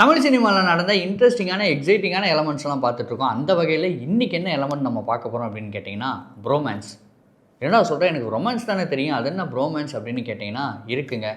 தமிழ் சினிமாவில் நடந்த இன்ட்ரெஸ்டிங்கான எக்ஸைட்டிங்கான எலமெண்ட்ஸ்லாம் பார்த்துட்ருக்கோம். அந்த வகையில் இன்றைக்கி என்ன எலமெண்ட் நம்ம பார்க்க போகிறோம் அப்படின்னு கேட்டிங்கன்னா, ப்ரோமேன்ஸ். என்னடா சொல்கிறேன், எனக்கு ரொமான்ஸ் தானே தெரியும், அது என்ன ப்ரோமேன்ஸ் அப்படின்னு கேட்டிங்கன்னா இருக்குங்க.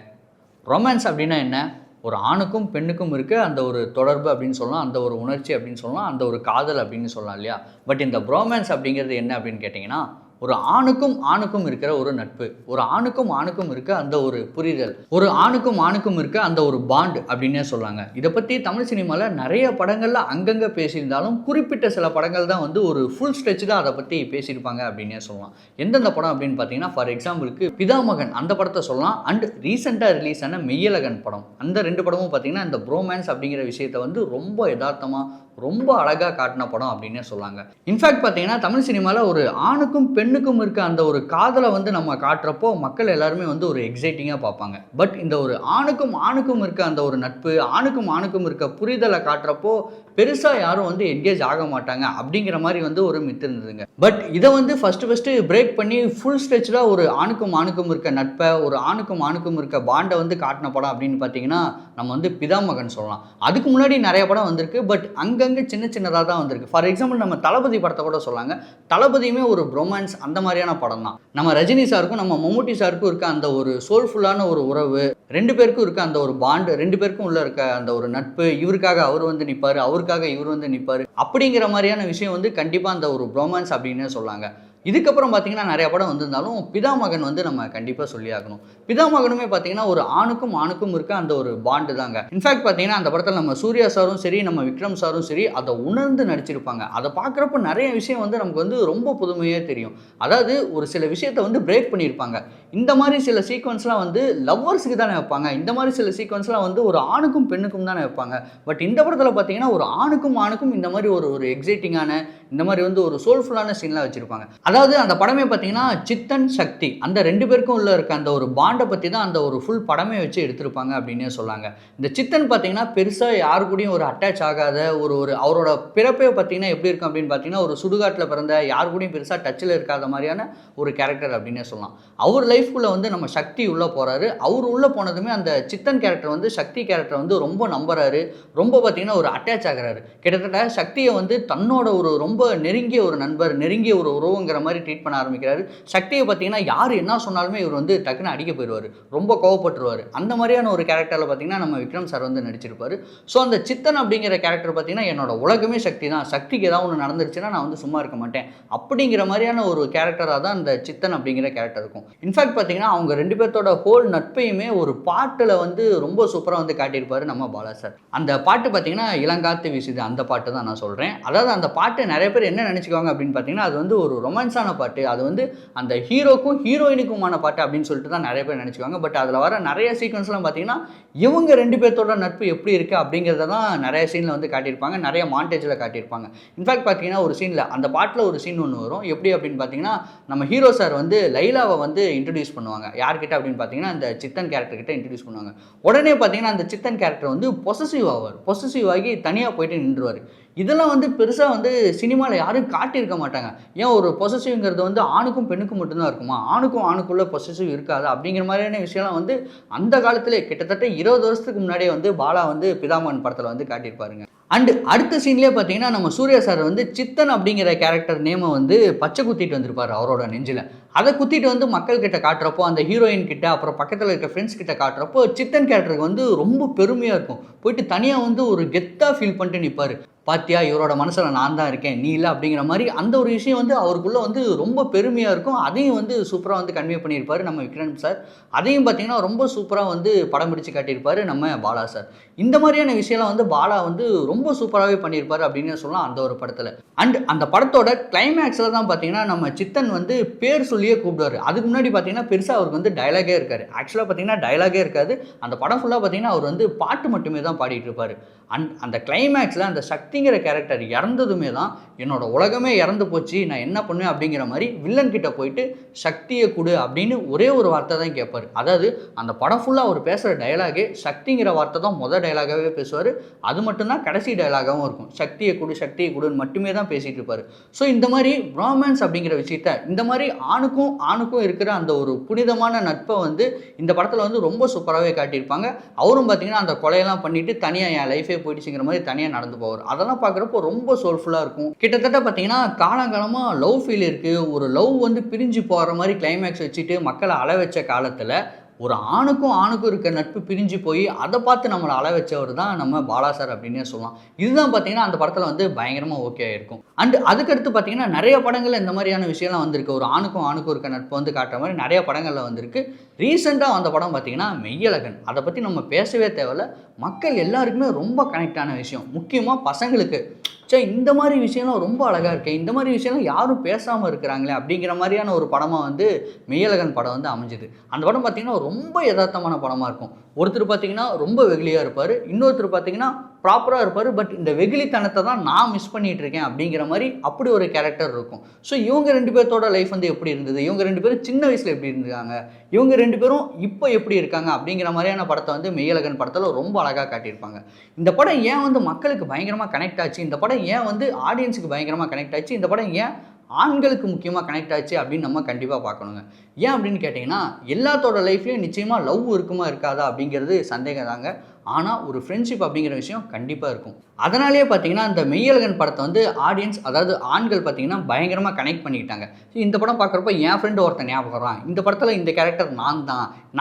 ரொமான்ஸ் அப்படின்னா என்ன? ஒரு ஆணுக்கும் பெண்ணுக்கும் இருக்க அந்த ஒரு தொடர்பு அப்படின்னு சொல்லலாம், அந்த ஒரு உணர்ச்சி அப்படின்னு சொல்லலாம், அந்த ஒரு காதல் அப்படின்னு சொல்லலாம் இல்லையா? பட் இந்த ப்ரோமேன்ஸ் அப்படிங்கிறது என்ன அப்படின்னு கேட்டிங்கன்னா, ஒரு ஆணுக்கும் ஆணுக்கும் இருக்கிற ஒரு நட்பு, ஒரு ஆணுக்கும் ஆணுக்கும் இருக்க அந்த ஒரு புரிதல், ஒரு ஆணுக்கும் ஆணுக்கும் இருக்க அந்த ஒரு பாண்ட் அப்படின்னே சொல்லாங்க. இதை பற்றி தமிழ் சினிமாவில் நிறைய படங்கள்ல அங்கங்கே பேசியிருந்தாலும் குறிப்பிட்ட சில படங்கள் தான் வந்து ஒரு ஃபுல் ஸ்ட்ரெச் தான் அதை பற்றி பேசியிருப்பாங்க அப்படின்னே சொல்லலாம். எந்தெந்த படம் அப்படின்னு பார்த்தீங்கன்னா, ஃபார் எக்ஸாம்பிளுக்கு பிதாமகன் அந்த படத்தை சொல்லலாம். அண்ட் ரீசெண்டாக ரிலீஸ் ஆன மெய்யழகன் படம், அந்த ரெண்டு படமும் பார்த்தீங்கன்னா இந்த ப்ரோமேன்ஸ் அப்படிங்கிற விஷயத்தை வந்து ரொம்ப யதார்த்தமாக ரொம்ப அழகாக காட்டின படம் அப்படின்னே சொல்லாங்க. இன்ஃபேக்ட் பார்த்தீங்கன்னா தமிழ் சினிமாவில் ஒரு ஆணுக்கும் பெண்ணுக்கும் இருக்க அந்த ஒரு காதலை வந்து நம்ம காட்டுறப்போ மக்கள் எல்லாருமே வந்து ஒரு எக்ஸைட்டிங்காக பார்ப்பாங்க. பட் இந்த ஒரு ஆணுக்கும் ஆணுக்கும் இருக்க அந்த ஒரு நட்பு, ஆணுக்கும் ஆணுக்கும் இருக்க புரிதலை காட்டுறப்போ பெருசாக யாரும் வந்து என்கேஜ் ஆக மாட்டாங்க அப்படிங்கிற மாதிரி வந்து ஒரு மித்து இருந்ததுங்க. பட் இதை வந்து ஃபஸ்ட்டு பிரேக் பண்ணி ஃபுல் ஸ்ட்ரெச்சாக ஒரு ஆணுக்கும் ஆணுக்கும் இருக்க நட்பை, ஒரு ஆணுக்கும் ஆணுக்கும் இருக்க பாண்டை வந்து காட்டின படம் அப்படின்னு பார்த்தீங்கன்னா நம்ம வந்து பிதாமகன் சொல்லலாம். அதுக்கு முன்னாடி நிறைய படம் வந்திருக்கு, பட் அங்கங்கே சின்ன சின்னதாக தான் வந்திருக்கு. ஃபார் எக்ஸாம்பிள் நம்ம தளபதி படத்தை கூட சொல்லாங்க. தளபதியுமே ஒரு ப்ரோமான்ஸ் அந்த மாதிரியான படம் தான். நம்ம ரஜினி சாருக்கும் நம்ம மம்முட்டி சாருக்கும் இருக்க அந்த ஒரு சோல்ஃபுல்லான ஒரு உறவு, ரெண்டு பேருக்கும் இருக்க அந்த ஒரு பாண்டு, ரெண்டு பேருக்கும் உள்ள இருக்க அந்த ஒரு நட்பு, இவருக்காக அவர் வந்து நிற்பார், அவருக்காக இவர் வந்து நிற்பார், அப்படிங்கிற மாதிரியான விஷயம் வந்து கண்டிப்பாக அந்த ஒரு ப்ரோமான்ஸ் அப்படின்னு சொல்லாங்க. இதுக்கப்புறம் பார்த்தீங்கன்னா நிறைய படம் வந்திருந்தாலும் பிதாமகன் வந்து நம்ம கண்டிப்பாக சொல்லி ஆகணும். பிதாமகனுமே பார்த்தீங்கன்னா ஒரு ஆணுக்கும் ஆணுக்கும் இருக்க அந்த ஒரு பாண்டு தாங்க. இன்ஃபேக்ட் பார்த்தீங்கன்னா அந்த படத்தில் நம்ம சூர்யா சாரும் சரி, நம்ம விக்ரம் சாரும் சரி அதை உணர்ந்து நடிச்சிருப்பாங்க. அதை பார்க்குறப்ப நிறைய விஷயம் வந்து நமக்கு வந்து ரொம்ப புதுமையாக தெரியும். அதாவது ஒரு சில விஷயத்தை வந்து பிரேக் பண்ணியிருப்பாங்க. இந்த மாதிரி சில சீக்வன்ஸ்லாம் வந்து லவ்வர்ஸுக்கு தானே வைப்பாங்க, இந்த மாதிரி சில சீக்வன்ஸ்லாம் வந்து ஒரு ஆணுக்கும் பெண்ணுக்கும் தானே வைப்பாங்க. பட் இந்த படத்தில் பார்த்தீங்கன்னா ஒரு ஆணுக்கும் ஆணுக்கும் இந்த மாதிரி ஒரு எக்ஸைட்டிங்கான, இந்த மாதிரி வந்து ஒரு சோல்ஃபுல்லான சீன்லாம் வச்சுருப்பாங்க. அதாவது அந்த படமே பார்த்தீங்கன்னா சித்தன் சக்தி அந்த ரெண்டு பேருக்கும் உள்ள இருக்க அந்த ஒரு பாண்டை பற்றி தான் அந்த ஒரு ஃபுல் படமே வச்சு எடுத்திருப்பாங்க அப்படின்னே சொல்லாங்க. இந்த சித்தன் பார்த்தீங்கன்னா பெருசாக யாரு கூடயும் ஒரு அட்டாச் ஆகாத அவரோட பிறப்பே பார்த்தீங்கன்னா எப்படி இருக்கும் அப்படின்னு பார்த்தீங்கன்னா ஒரு சுடுகாட்டில் பிறந்த யாரு கூடயும் பெருசாக டச்சில் இருக்காத மாதிரியான ஒரு கேரக்டர் அப்படின்னே சொல்லலாம். அவர் லைஃப்குள்ளே வந்து நம்ம சக்தி உள்ளே போகிறாரு. அவர் உள்ளே போனதுமே அந்த சித்தன் கேரக்டர் வந்து சக்தி கேரக்டர் வந்து ரொம்ப நம்புறாரு, ரொம்ப பார்த்தீங்கன்னா ஒரு அட்டாச் ஆகிறாரு. கிட்டத்தட்ட சக்தியை வந்து தன்னோட ஒரு ரொம்ப நெருங்கிய ஒரு நண்பர், நெருங்கிய ஒரு உறவுங்கிற மாதிரி ட்ரீட் பண்ண ஆரம்பிக்கிறாரு. சக்தியை பார்த்தீங்கன்னா யார் என்ன சொன்னாலுமே இவர் வந்து டக்குன்னு அடிக்க போயிடுவார், ரொம்ப கோவப்பட்டுருவார். அந்த மாதிரியான ஒரு கேரக்டரில் பார்த்தீங்கன்னா நம்ம விக்ரம் சார் வந்து நடிச்சிருப்பார். ஸோ அந்த சித்தன் அப்படிங்கிற கேரக்டர் பார்த்தீங்கன்னா என்னோட உலகமே சக்தி தான், சக்திக்கு ஏதாவது ஒன்று நடந்துருச்சுன்னா நான் வந்து சும்மா இருக்க மாட்டேன் அப்படிங்கிற மாதிரியான ஒரு கேரக்டராக தான் அந்த சித்தன் அப்படிங்கிற கேரக்டர் இருக்கும். இன்ஃபேக்ட் பார்த்தீங்கன்னா அவங்க ரெண்டு பேர்த்தோட ஹோல் நட்பையுமே ஒரு பாட்டில் வந்து ரொம்ப சூப்பராக வந்து காட்டியிருப்பார் நம்ம பாலா சார். அந்த பாட்டு பார்த்தீங்கன்னா இளங்காத்து வீசுது, அந்த பாட்டு தான் நான் சொல்கிறேன். அதாவது அந்த பாட்டு நிறைய பேர் என்ன நினச்சிக்குவாங்க அப்படின்னு பார்த்தீங்கன்னா அது வந்து ஒரு ரொமான்ஸான பாட்டு, அது வந்து அந்த ஹீரோக்கும் ஹீரோயினுக்குமான பாட்டு அப்படின்னு சொல்லிட்டு தான் நிறைய பேர் நினச்சிக்குவாங்க. பட் அதில் வர நிறைய சீக்வன்ஸ்லாம் பார்த்தீங்கன்னா இவங்க ரெண்டு பேர்த்தோட நட்பு எப்படி இருக்குது அப்படிங்கிறத தான் நிறைய சீனில் வந்து காட்டியிருப்பாங்க, நிறைய மாண்டேஜில் காட்டியிருப்பாங்க. இன்ஃபேக்ட் பார்த்தீங்கன்னா ஒரு சீனில் அந்த பாட்டில் ஒரு சீன் ஒன்று வரும். எப்படி அப்படின்னு பார்த்தீங்கன்னா நம்ம ஹீரோ சார் வந்து லைலாவை வந்து இன்ட்ரடியூஸ் பண்ணுவாங்க. யார்கிட்ட அப்படின்னு பார்த்தீங்கன்னா அந்த சித்தன் கேரக்டர் கிட்ட இன்ட்ரடியூஸ் பண்ணுவாங்க. உடனே பார்த்தீங்கன்னா அந்த சித்தன் கேரக்டர் வந்து பொசசிவ் ஆவார், பொசசிவ் ஆகி தனியாக போயிட்டு நின்றுவார். இதெல்லாம் வந்து பெருசாக வந்து சினிமாவில் யாரும் காட்டியிருக்க மாட்டாங்க. ஏன் ஒரு பொசசிவ்ங்கிறது வந்து ஆணுக்கும் பெண்ணுக்கும் மட்டும்தான் இருக்குமா, ஆணுக்கும் ஆணுக்குள்ளே பொசசிவ் இருக்காது அப்படிங்கிற மாதிரியான விஷயம்லாம் வந்து அந்த காலத்திலே கிட்டத்தட்ட 20 வருஷத்துக்கு முன்னாடியே வந்து பாலா வந்து பிதாமகன் படத்தில் வந்து காட்டியிருப்பாருங்க. அண்டு அடுத்த சீன்லேயே பார்த்தீங்கன்னா நம்ம சூர்யா சார் வந்து சித்தன் அப்படிங்கிற கேரக்டர் நேமை வந்து பச்சை குத்திட்டு வந்திருப்பார் அவரோட நெஞ்சில். அதை குத்திட்டு வந்து மக்கள் கிட்ட காட்டுறப்போ, அந்த ஹீரோயின் கிட்ட அப்புறம் பக்கத்தில் இருக்க ஃப்ரெண்ட்ஸ் கிட்ட காட்டுறப்போ சித்தன் கேரக்டருக்கு வந்து ரொம்ப பெருமையாக இருக்கும். போயிட்டு தனியாக வந்து ஒரு கெத்தாக ஃபீல் பண்ணிட்டு நிற்பார். பாத்தியா இவரோட மனசில் நான் தான் இருக்கேன், நீ இல்லை அப்படிங்கிற மாதிரி அந்த ஒரு விஷயம் வந்து அவருக்குள்ளே வந்து ரொம்ப பெருமையாக இருக்கும். அதையும் வந்து சூப்பராக வந்து கன்வே பண்ணியிருப்பார் நம்ம விக்ரம் சார். அதையும் பார்த்தீங்கன்னா ரொம்ப சூப்பராக வந்து படம் பிடிச்சு காட்டியிருப்பார் நம்ம பாலா சார். இந்த மாதிரியான விஷயம்லாம் வந்து பாலா வந்து ரொம்ப சூப்பராகவே பண்ணியிருப்பார் அப்படின்னு சொல்லலாம் அந்த ஒரு படத்தில். அண்ட் அந்த படத்தோட கிளைமேக்ஸில் தான் பார்த்தீங்கன்னா நம்ம சித்தன் வந்து பேர் சொல்லியே கூப்பிடுவார். அதுக்கு முன்னாடி பார்த்தீங்கன்னா பெருசாக அவருக்கு வந்து டைலாகே இருக்காரு. ஆக்சுவலாக பார்த்தீங்கன்னா டைலாகே இருக்காது. அந்த படம் ஃபுல்லாக பார்த்தீங்கன்னா அவர் வந்து பாட்டு மட்டுமே தான் பாடிட்டு இருப்பார். அந்த கிளைமேக்ஸில் அந்த சக்திங்கிற கேரக்டர் இறந்ததுமே தான் என்னோட உலகமே இறந்து போச்சு, நான் என்ன பண்ணுவேன் அப்படிங்கிற மாதிரி வில்லன் கிட்ட போயிட்டு சக்தியை கொடு அப்படின்னு ஒரே ஒரு வார்த்தை தான் கேட்பார். அதாவது அந்த படம் ஃபுல்லாக அவர் பேசுகிற டைலாகே சக்திங்கிற வார்த்தை தான் முதல் டைலாகவே பேசுவார். அது மட்டும்தான் கடைசி டைலாகவும் இருக்கும். சக்தியை கொடு சக்தியை கொடுன்னு மட்டுமே தான் பேசிகிட்டு இருப்பார். ஸோ இந்த மாதிரி ப்ரோமேன்ஸ் அப்படிங்கிற விஷயத்த இந்த மாதிரி ஆணுக்கும் இருக்கிற அந்த ஒரு புனிதமான நட்பை வந்து இந்த படத்தில் வந்து ரொம்ப சூப்பராகவே காட்டியிருப்பாங்க. அவரும் பார்த்தீங்கன்னா அந்த கொலையெல்லாம் பண்ணிட்டு தனியாக என் லைஃபே போயிடுச்சுங்கிற மாதிரி தனியாக நடந்து போவார். அதெல்லாம் பார்க்குறப்போ ரொம்ப சோல்ஃபுல்லாக இருக்கும். கிட்டத்தட்ட பார்த்தீங்கன்னா காலங்காலமாக லவ் ஃபீல் இருக்குது, ஒரு லவ் வந்து பிரிஞ்சு போகிற மாதிரி கிளைமேக்ஸ் வச்சுட்டு மக்களை அழ வச்ச காலத்தில் ஒரு ஆணுக்கும் இருக்க நட்பு பிரிஞ்சு போய் அதை பார்த்து நம்மளை அழ வச்சவர் தான் நம்ம பாலா சார் அப்படின்னே சொல்லலாம். இதுதான் பார்த்தீங்கன்னா அந்த படத்தில் வந்து பயங்கரமாக ஓகே ஆயிருக்கும். அண்ட் அதுக்கடுத்து பார்த்தீங்கன்னா நிறைய படங்களில் இந்த மாதிரியான விஷயம்லாம் வந்திருக்கு. ஒரு ஆணுக்கும் இருக்க நட்பு வந்து காட்டுற மாதிரி நிறைய படங்களில் வந்திருக்கு. ரீசெண்டாக வந்த படம் பார்த்தீங்கன்னா மெய்யழகன். அதை பற்றி நம்ம பேசவே தேவையில்ல. மக்கள் எல்லாருக்குமே ரொம்ப கனெக்ட் ஆன விஷயம், முக்கியமாக பசங்களுக்கு. இந்த மாதிரி விஷயம்லாம் ரொம்ப அழகாக இருக்கு, இந்த மாதிரி விஷயம்லாம் யாரும் பேசாமல் இருக்கிறாங்களே அப்படிங்கிற மாதிரியான ஒரு படமாக வந்து மெய்யழகன் படம் வந்து அமைஞ்சுது. அந்த படம் பார்த்திங்கன்னா ரொம்ப யதார்த்தமான படமாக இருக்கும். ஒருத்தர் பார்த்திங்கன்னா ரொம்ப வெகுளியாக இருப்பார், இன்னொருத்தர் பார்த்திங்கன்னா ப்ராப்பராக இருப்பார். பட் இந்த வெகுளித்தனத்தை தான் நான் மிஸ் பண்ணிகிட்டு இருக்கேன் அப்படிங்கிற மாதிரி அப்படி ஒரு கேரக்டர் இருக்கும். ஸோ இவங்க 2 பேர்த்தோட லைஃப் வந்து எப்படி இருந்தது, இவங்க 2 பேரும் சின்ன வயசில் எப்படி இருந்திருக்காங்க, இவங்க 2 பேரும் இப்போ எப்படி இருக்காங்க அப்படிங்கிற மாதிரியான படத்தை வந்து மெய்யழகன் படத்தில் ரொம்ப அழகாக காட்டியிருப்பாங்க. இந்த படம் ஏன் வந்து மக்களுக்கு பயங்கரமாக கனெக்ட் ஆச்சு, இந்த படம் ஏன் வந்து ஆடியன்ஸுக்கு பயங்கரமாக கனெக்ட் ஆச்சு, இந்த படம் ஏன் ஆண்களுக்கு முக்கியமாக கனெக்ட் ஆச்சு அப்படின்னு நம்ம கண்டிப்பாக பார்க்கணுங்க. ஏன் அப்படின்னு கேட்டிங்கன்னா எல்லாத்தோட லைஃப்லேயும் நிச்சயமாக லவ் இருக்குமா இருக்காதா அப்படிங்கிறது சந்தேகம் தாங்க. ஆனால் ஒரு ஃப்ரெண்ட்ஷிப் அப்படிங்கிற விஷயம் கண்டிப்பாக இருக்கும். அதனாலேயே பார்த்தீங்கன்னா இந்த மெய்யழகன் படத்தை வந்து ஆடியன்ஸ், அதாவது ஆண்கள் பார்த்தீங்கன்னா பயங்கரமாக கனெக்ட் பண்ணிக்கிட்டாங்க. இந்த படம் பார்க்குறப்ப என் ஃப்ரெண்டு ஒருத்தன் ஞாபகம் வரான், இந்த படத்தில் இந்த கேரக்டர்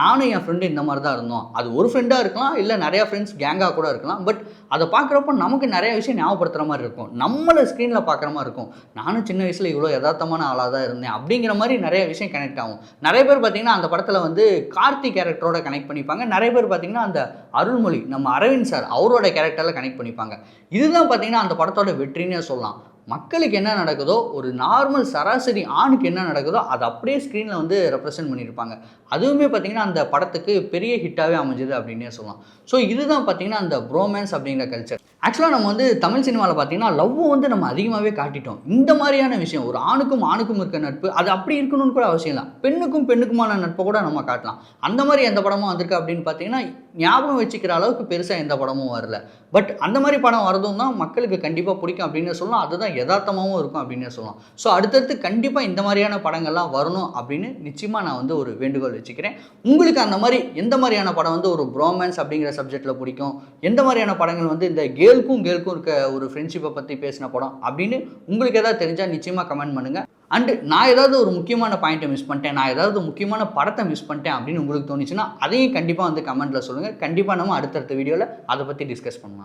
நானும் என் ஃப்ரெண்டு இந்த மாதிரி தான் இருந்தோம். அது ஒரு ஃப்ரெண்டாக இருக்கலாம், இல்லை நிறையா ஃப்ரெண்ட்ஸ் கேங்காக கூட இருக்கலாம். பட் அதை பார்க்குறப்போ நமக்கு நிறைய விஷயம் ஞாபகப்படுத்துகிற மாதிரி இருக்கும், நம்மளை ஸ்க்ரீனில் பார்க்குற மாதிரி இருக்கும். நானும் சின்ன வயசில் இவ்வளோ யதார்த்தமான ஆளாக தான் இருந்தேன் அப்படிங்கிற மாதிரி நிறைய விஷயம் கனெக்ட் ஆகும். நிறைய பேர் பார்த்தீங்கன்னா அந்த படத்தில் வந்து கார்த்தி கேரக்டரோட கனெக்ட் பண்ணிப்பாங்க. நிறைய பேர் பார்த்தீங்கன்னா அந்த அருள்மொழி, நம்ம அரவிந்த் சார் அவரோட கேரக்டரில் கனெக்ட் பண்ணிப்பாங்க. இதுதான் பார்த்தீங்கன்னா அந்த படத்தோட வெற்றினே சொல்லலாம். மக்களுக்கு என்ன நடக்குதோ, ஒரு நார்மல் சராசரி ஆணுக்கு என்ன நடக்குதோ அதை அப்படியே ஸ்க்ரீனில் வந்து ரெப்ரசென்ட் பண்ணியிருப்பாங்க. அதுவுமே பார்த்திங்கன்னா அந்த படத்துக்கு பெரிய ஹிட்டாகவே அமைஞ்சுது அப்படின்னே சொல்லலாம். ஸோ இதுதான் பார்த்திங்கன்னா அந்த ப்ரோமேன்ஸ் அப்படிங்கிற கல்ச்சர். ஆக்சுவலாக நம்ம வந்து தமிழ் சினிமாவில் பார்த்திங்கன்னா லவ்வை வந்து நம்ம அதிகமாகவே காட்டிட்டோம். இந்த மாதிரியான விஷயம், ஒரு ஆணுக்கும் இருக்க நட்பு அது அப்படி இருக்கணும்னு கூட அவசியம் இல்லை. பெண்ணுக்குமான நட்பை கூட நம்ம காட்டலாம். அந்த மாதிரி எந்த படமும் வந்திருக்கு அப்படின்னு பார்த்தீங்கன்னா ஞாபகம் வச்சுக்கிற அளவுக்கு பெருசாக எந்த படமும் வரல. பட் அந்த மாதிரி படம் வரதும் தான் மக்களுக்கு கண்டிப்பாக பிடிக்கும் அப்படின்னு சொல்லலாம். அதுதான் யதார்த்தமாகவும் இருக்கும் அப்படின்னு சொல்லலாம். ஸோ அடுத்தடுத்து கண்டிப்பாக இந்த மாதிரியான படங்கள்லாம் வரணும் அப்படின்னு நிச்சயமாக நான் வந்து ஒரு வேண்டுகோள் வச்சுக்கிறேன். உங்களுக்கு அந்த மாதிரி எந்த மாதிரியான படம் வந்து ஒரு ப்ரோமேன்ஸ் அப்படிங்கிற சப்ஜெக்டில் பிடிக்கும், எந்த மாதிரியான படங்கள் வந்து இந்த கேர்ள்க்கும் இருக்க ஒரு ஃப்ரெண்ட்ஷிப்பை பற்றி பேசின படம் அப்படின்னு உங்களுக்கு ஏதாவது தெரிஞ்சால் நிச்சயமாக கமெண்ட் பண்ணுங்கள். அண்டு நான் ஏதாவது ஒரு முக்கியமான பாயிண்ட்டை மிஸ் பண்ணிட்டேன், நான் ஏதாவது முக்கியமான படத்தை மிஸ் பண்ணிட்டேன் அப்படின்னு உங்களுக்கு தோணுச்சுன்னா அதையும் கண்டிப்பாக வந்து கமெண்ட்டில் சொல்லுங்கள். கண்டிப்பாக நம்ம அடுத்தடுத்த வீடியோவில் அதை பற்றி டிஸ்கஸ் பண்ணலாம்.